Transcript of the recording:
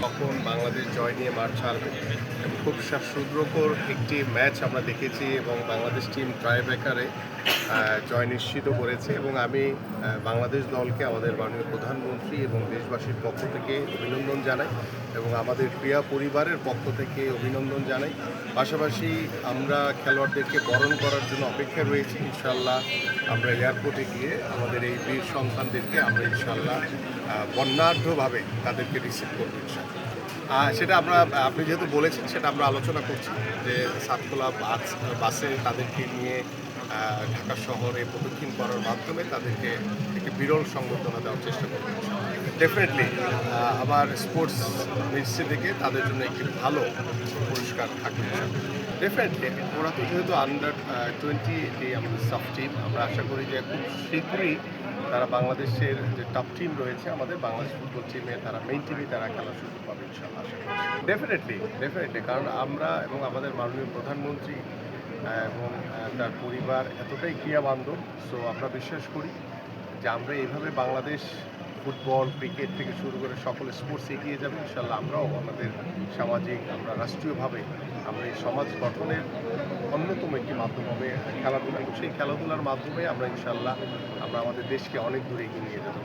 তখন বাংলাদেশ জয় নিয়ে মাঠ ছাড়বে এবং খুব শ্বাসরুদ্ধকর একটি ম্যাচ আমরা দেখেছি এবং বাংলাদেশ টিম ট্রাইব্রেকারে জয় নিশ্চিত করেছে এবং আমি বাংলাদেশ দলকে আমাদের মাননীয় প্রধানমন্ত্রী এবং দেশবাসীর পক্ষ থেকে অভিনন্দন জানাই এবং আমাদের ক্রীড়া পরিবারের পক্ষ থেকে অভিনন্দন জানাই। পাশাপাশি আমরা খেলোয়াড়দেরকে বরণ করার জন্য অপেক্ষায় রয়েছি। ইনশাআল্লাহ আমরা এয়ারপোর্টে গিয়ে আমাদের এই বীর সন্তানদেরকে আমরা ইনশাআল্লাহ বর্ণাঢ্যভাবে তাদেরকে রিসিভ করবো ইনশাআল্লাহ। সেটা আপনি যেহেতু বলেছেন সেটা আমরা আলোচনা করছি যে সাতখোলা বাসে তাদেরকে নিয়ে ঢাকা শহরে প্রদক্ষিণ করার মাধ্যমে তাদেরকে একটি বিরল সংবর্ধনা দেওয়ার চেষ্টা করবো। ডেফিনেটলি আমার স্পোর্টস মিনিস্ট্রি থেকে তাদের জন্য একটি ভালো পুরস্কার থাকবে। ডেফিনেটলি ওরা তো যেহেতু আন্ডার-20 এটি আমাদের সাব টিম, আমরা আশা করি যে খুব শীঘ্রই তারা বাংলাদেশের যে টপ টিম রয়েছে আমাদের বাংলাদেশ ফুটবল টিমে তারা মেইন টিমে তারা খেলার সুযোগ পাবে ইনশাআল্লাহ। ডেফিনেটলি কারণ আমরা এবং আমাদের মাননীয় প্রধানমন্ত্রী এবং তার পরিবার এতটাই ক্রিয়াবান্ধব। সো আমরা বিশ্বাস করি যে আমরা এইভাবে বাংলাদেশ ফুটবল, ক্রিকেট থেকে শুরু করে সকল স্পোর্টস এগিয়ে যাবে ইনশাআল্লাহ। আমরাও আমাদের সামাজিক আমরা রাষ্ট্রীয়ভাবে আমরা এই সমাজ গঠনের অন্যতম একটি মাধ্যম হবে খেলাধুলা এবং সেই খেলাধুলার মাধ্যমে আমরা ইনশাআল্লাহ আমরা আমাদের দেশকে অনেক দূরে এগিয়ে নিয়ে যাবো।